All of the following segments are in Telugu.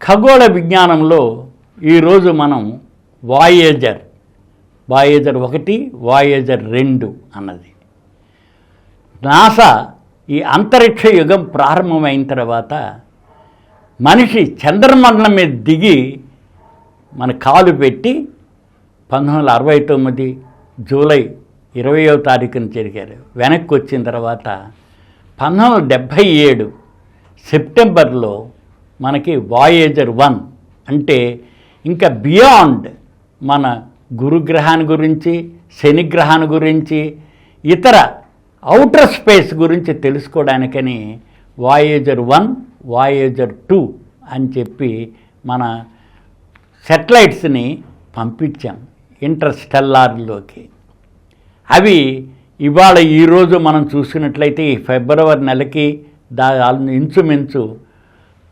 ఖగోళ విజ్ఞానంలో ఈరోజు మనం వాయేజర్ 1 వాయేజర్ 2 అన్నది నాసా ఈ అంతరిక్ష యుగం ప్రారంభమైన తర్వాత మనిషి చంద్రమండలం మీద దిగి మన కాలు పెట్టి 1969 జూలై 20వ తారీఖున జరిగారు. వెనక్కి వచ్చిన తర్వాత 1977 సెప్టెంబర్లో మనకి వాయేజర్ 1 అంటే ఇంకా బియాండ్ మన గురుగ్రహాన్ని గురించి, శనిగ్రహాన్ని గురించి, ఇతర ఔటర్ స్పేస్ గురించి తెలుసుకోవడానికని వాయేజర్ 1, వాయేజర్ 2 అని చెప్పి మన సెటిలైట్స్ని పంపించాం ఇంటర్స్టెల్లార్లోకి. అవి ఇవాళ ఈరోజు మనం చూసినట్లయితే ఈ ఫిబ్రవరి నెలకి ఇంచుమించు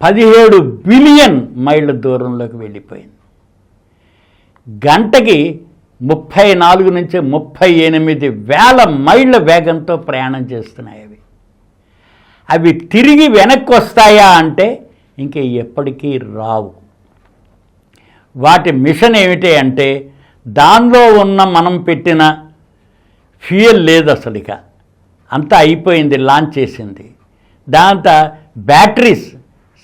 17 బిలియన్ మైళ్ళ దూరంలోకి వెళ్ళిపోయింది. గంటకి 34 నుంచి 38 వేల మైళ్ళ వేగంతో ప్రయాణం చేస్తున్నాయి. అవి తిరిగి వెనక్కి వస్తాయా అంటే ఇంక ఎప్పటికీ రావు. వాటి మిషన్ ఏమిటి అంటే దానిలో ఉన్న మనం పెట్టిన ఫ్యూయల్ లేదు, అసలు ఇక అంతా అయిపోయింది, లాంచ్ చేసింది. దాంతో బ్యాటరీస్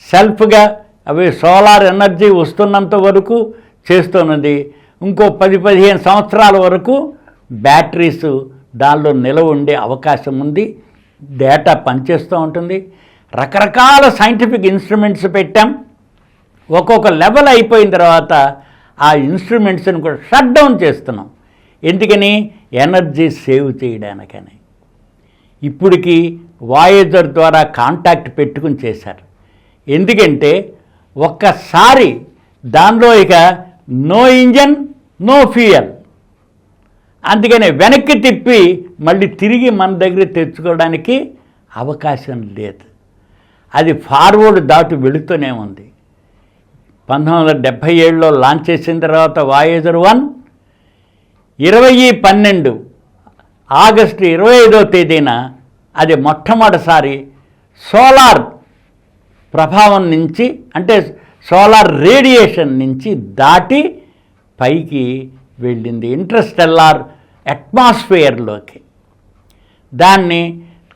సెల్ఫ్గా అవి సోలార్ ఎనర్జీ వస్తున్నంత వరకు చేస్తున్నది. ఇంకో 10-15 సంవత్సరాల వరకు బ్యాటరీస్ దానిలో నిలవ ఉండే అవకాశం ఉంది. డేటా పనిచేస్తూ ఉంటుంది. రకరకాల సైంటిఫిక్ ఇన్స్ట్రుమెంట్స్ పెట్టాం. ఒక్కొక్క లెవెల్ అయిపోయిన తర్వాత ఆ ఇన్స్ట్రుమెంట్స్ని కూడా షట్ డౌన్ చేస్తున్నాం. ఎందుకని? ఎనర్జీ సేవ్ చేయడానికని. ఇప్పటికి వాయేజర్ ద్వారా కాంటాక్ట్ పెట్టుకుని చేశారు. ఎందుకంటే ఒక్కసారి దానిలో ఇక నో ఇంజన్, నో ఫ్యూయల్. అందుకని వెనక్కి తిప్పి మళ్ళీ తిరిగి మన దగ్గర తెచ్చుకోవడానికి అవకాశం లేదు. అది ఫార్వర్డ్ దాటి వెళుతూనే ఉంది. 1977లో లాంచ్ చేసిన తర్వాత వాయేజర్ 1 2012 ఆగస్టు 25వ తేదీన అది మొట్టమొదటిసారి సోలార్ ప్రభావం నుంచి, అంటే సోలార్ రేడియేషన్ నుంచి దాటి పైకి వెళ్ళింది ఇంటర్స్టెల్లార్ అట్మాస్ఫియర్లోకి. దాన్ని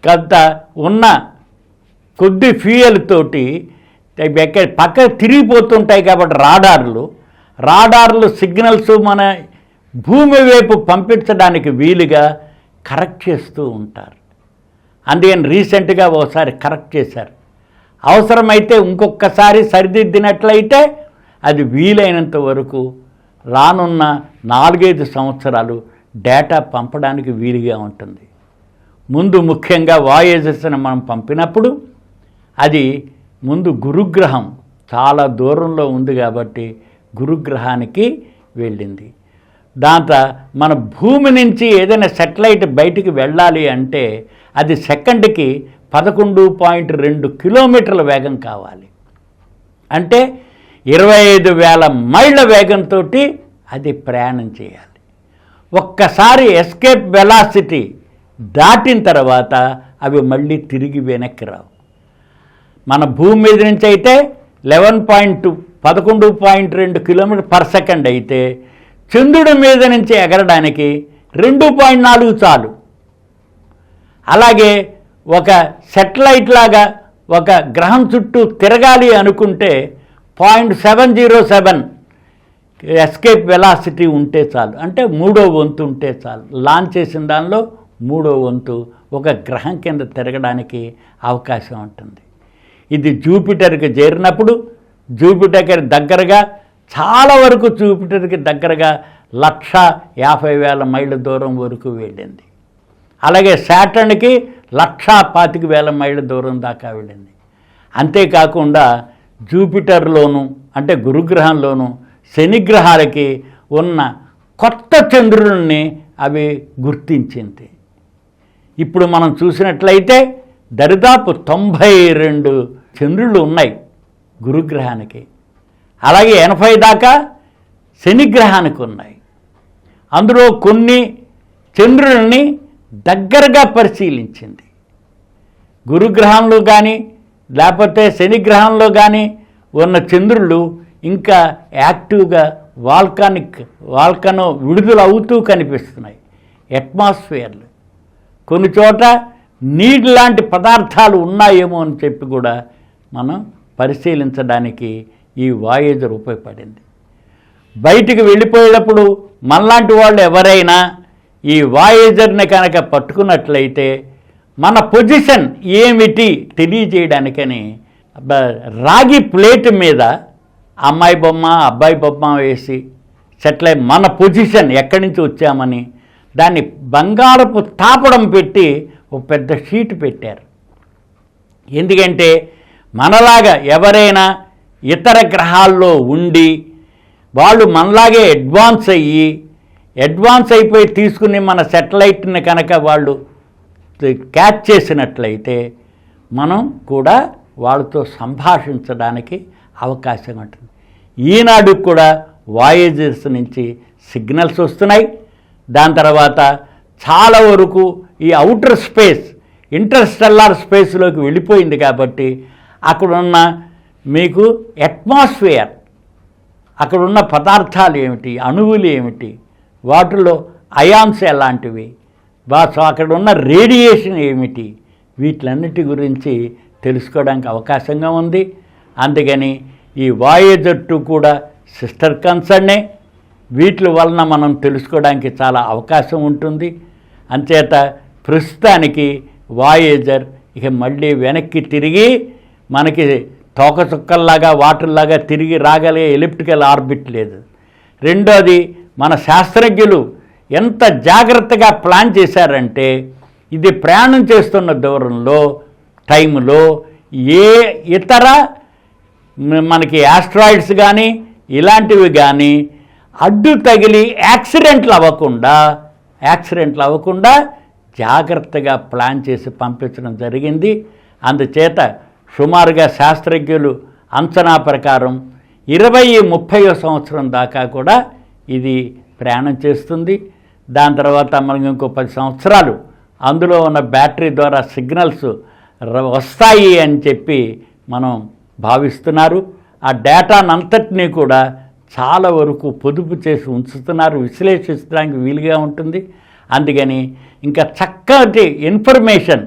కొంత ఉన్న కొద్ది ఫ్యూయల్ తోటి పక్క తిరిగిపోతుంటాయి కాబట్టి రాడార్లు సిగ్నల్స్ మన భూమి వైపు పంపించడానికి వీలుగా కరెక్ట్ చేస్తూ ఉంటారు. అందుకని రీసెంట్గా ఒకసారి కరెక్ట్ చేశారు. అవసరమైతే ఇంకొకసారి సరిదిద్దినట్లయితే అది వీలైనంత వరకు రానున్న 4-5 సంవత్సరాలు డేటా పంపడానికి వీలుగా ఉంటుంది. ముందు ముఖ్యంగా వాయేజర్స్ని మనం పంపినప్పుడు అది ముందు గురుగ్రహం చాలా దూరంలో ఉంది కాబట్టి గురుగ్రహానికి వెళ్ళింది. దాంతో మన భూమి నుంచి ఏదైనా సెటిలైట్ బయటికి వెళ్ళాలి అంటే అది సెకండ్కి 11.2 కిలోమీటర్ల వేగం కావాలి. అంటే 25,000 మైళ్ళ వేగంతో అది ప్రయాణం చేయాలి. ఒక్కసారి ఎస్కేప్ వెలాసిటీ దాటిన తర్వాత అవి మళ్ళీ తిరిగి వెనక్కి రావు. మన భూమి మీద నుంచి అయితే 11.2 కిలోమీటర్ పర్ సెకండ్ అయితే చంద్రుడి మీద నుంచి ఎగరడానికి 2.4 చాలు. అలాగే ఒక సెటిలైట్ లాగా ఒక గ్రహం చుట్టూ తిరగాలి అనుకుంటే 0.707 ఎస్కేప్ వెలాసిటీ ఉంటే చాలు. అంటే 3వ వంతు ఉంటే చాలు. లాంచ్ చేసిన దానిలో 3వ వంతు ఒక గ్రహం కింద తిరగడానికి అవకాశం ఉంటుంది. ఇది జూపిటర్కి చేరినప్పుడు జూపిటర్కి దగ్గరగా, చాలా వరకు జూపిటర్కి దగ్గరగా 150,000 మైళ్ళ దూరం వరకు వెళ్ళింది. అలాగే శాటర్న్కి 125,000 మైళ్ళ దూరం దాకా వెళ్ళింది. అంతేకాకుండా జూపిటర్లోను అంటే గురుగ్రహంలోను శనిగ్రహాలకి ఉన్న కొత్త చంద్రుల్ని అవి గుర్తించింది. ఇప్పుడు మనం చూసినట్లయితే దరిదాపు 92 చంద్రులు ఉన్నాయి గురుగ్రహానికి. అలాగే 80 దాకా శనిగ్రహానికి ఉన్నాయి. అందులో కొన్ని చంద్రుల్ని దగ్గరగా పరిశీలించింది. గురుగ్రహంలో కానీ లేకపోతే శనిగ్రహంలో కానీ ఉన్న చంద్రుళ్ళు ఇంకా యాక్టివ్గా వాల్కనో విడుదల అవుతూ కనిపిస్తున్నాయి. అట్మాస్ఫియర్లు కొన్ని చోట నీటి లాంటి పదార్థాలు ఉన్నాయేమో అని చెప్పి కూడా మనం పరిశీలించడానికి ఈ వాయేజర్ ఉపయోగపడింది. బయటికి వెళ్ళిపోయేటప్పుడు మనలాంటి వాళ్ళు ఎవరైనా ఈ వాయేజర్ని కనుక పట్టుకున్నట్లయితే మన పొజిషన్ ఏమిటి తెలియజేయడానికని రాగి ప్లేట్ మీద అమ్మాయి బొమ్మ అబ్బాయి బొమ్మ వేసి సెటిల్ మన పొజిషన్ ఎక్కడి నుంచి వచ్చామని దాన్ని బంగారపు తాపడం పెట్టి ఒక పెద్ద షీట్ పెట్టారు. ఎందుకంటే మనలాగా ఎవరైనా ఇతర గ్రహాల్లో ఉండి వాళ్ళు మనలాగే అడ్వాన్స్ అయిపోయి తీసుకుని మన సెటిలైట్ని కనుక వాళ్ళు క్యాచ్ చేసినట్లయితే మనం కూడా వాళ్ళతో సంభాషించడానికి అవకాశం ఉంటుంది. ఈనాడు కూడా వాయేజర్స్ నుంచి సిగ్నల్స్ వస్తున్నాయి. దాని తర్వాత చాలా వరకు ఈ అవుటర్ స్పేస్ ఇంటర్స్టెల్లార్ స్పేస్లోకి వెళ్ళిపోయింది కాబట్టి అక్కడున్న మీకు అట్మాస్ఫియర్, అక్కడున్న పదార్థాలు ఏమిటి, అణువులు ఏమిటి, వాటిలో అయాన్స్ ఎలాంటివి, అక్కడ ఉన్న రేడియేషన్ ఏమిటి, వీటిలన్నిటి గురించి తెలుసుకోవడానికి అవకాశంగా ఉంది. అందుకని ఈ వాయేజర్ 2 కూడా సిస్టర్ కన్సర్నే. వీటి వలన మనం తెలుసుకోవడానికి చాలా అవకాశం ఉంటుంది. అంచేత ప్రస్తుతానికి వాయేజర్ ఇక మళ్ళీ వెనక్కి తిరిగి మనకి తోకచుక్కల్లాగా వాటర్లాగా తిరిగి రాగలిగే ఎలిప్టికల్ ఆర్బిట్ లేదు. రెండోది, మన శాస్త్రజ్ఞులు ఎంత జాగ్రత్తగా ప్లాన్ చేశారంటే ఇది ప్రయాణం చేస్తున్న దూరంలో టైంలో ఏ ఇతర మనకి యాస్ట్రాయిడ్స్ కానీ ఇలాంటివి కానీ అడ్డు తగిలి యాక్సిడెంట్లు అవ్వకుండా జాగ్రత్తగా ప్లాన్ చేసి పంపించడం జరిగింది. అందుచేత సుమారుగా శాస్త్రజ్ఞులు అంచనా ప్రకారం 20-30 సంవత్సరం దాకా కూడా ఇది ప్రయాణం చేస్తుంది. దాని తర్వాత మనకి ఇంకో 10 సంవత్సరాలు అందులో ఉన్న బ్యాటరీ ద్వారా సిగ్నల్స్ వస్తాయి అని చెప్పి మనం భావిస్తున్నారు. ఆ డేటానంతటినీ కూడా చాలా వరకు పొదుపు చేసి ఉంచుతున్నారు, విశ్లేషించడానికి వీలుగా ఉంటుంది. అందుకని ఇంకా చక్కటి ఇన్ఫర్మేషన్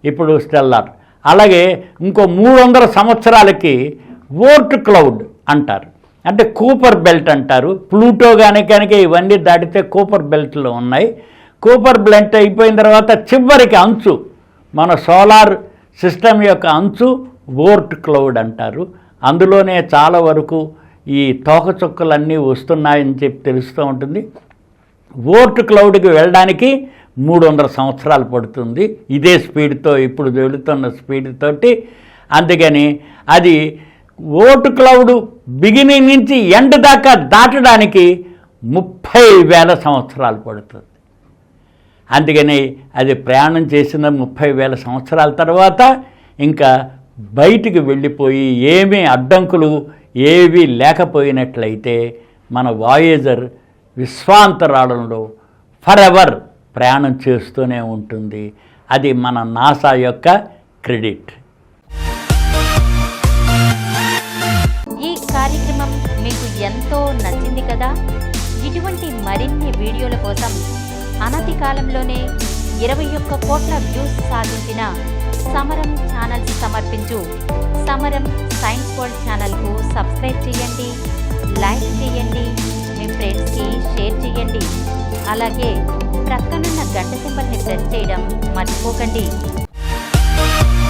ఇప్పుడు స్టెల్లార్. అలాగే ఇంకో 300 సంవత్సరాలకి ఓర్ట్ క్లౌడ్ అంటారు, అంటే కూపర్ బెల్ట్ అంటారు. ప్లూటో కనుక ఇవన్నీ దాటితే కూపర్ బెల్ట్లో ఉన్నాయి. కూపర్ బెల్ట్ అయిపోయిన తర్వాత చివరికి అంచు, మన సోలార్ సిస్టమ్ యొక్క అంచు ఓర్ట్ క్లౌడ్ అంటారు. అందులోనే చాలా వరకు ఈ తోకచుక్కలన్నీ వస్తున్నాయని చెప్పి తెలుస్తూ ఉంటుంది. ఓర్ట్ క్లౌడ్కి వెళ్ళడానికి 300 సంవత్సరాలు పడుతుంది ఇదే స్పీడ్తో, ఇప్పుడు వెళుతున్న స్పీడ్ తోటి. అందుకని అది ఓర్ట్ క్లౌడ్ బిగినింగ్ నుంచి ఎండ్ దాకా దాటడానికి 30,000 సంవత్సరాలు పడుతుంది. అందుకని అది ప్రయాణం చేసిన 30,000 సంవత్సరాల తర్వాత ఇంకా బయటికి వెళ్ళిపోయి ఏమీ అడ్డంకులు ఏవి లేకపోయినట్లయితే మన వాయేజర్ విశ్వాంతరాళంలో ఫరెవర్ ప్రయాణం చేస్తూనే ఉంటుంది. అది మన నాసా యొక్క క్రెడిట్. ఈ కార్యక్రమం మీకు ఎంతో నచ్చింది కదా. ఇటువంటి మరిన్ని వీడియోల కోసం అనతి కాలంలోనే 21 కోట్ల వ్యూస్ సాధించిన సమరం ఛానల్స్ సమర్పించు సమరం సైన్స్ వరల్డ్ ఛానల్కు సబ్స్క్రైబ్ చేయండి, లైక్ చేయండి, మీ ఫ్రెండ్స్కి షేర్ చేయండి. అలాగే ప్రక్కనున్న గంట సింబల్ని ప్రెస్ చేయడం మర్చిపోకండి.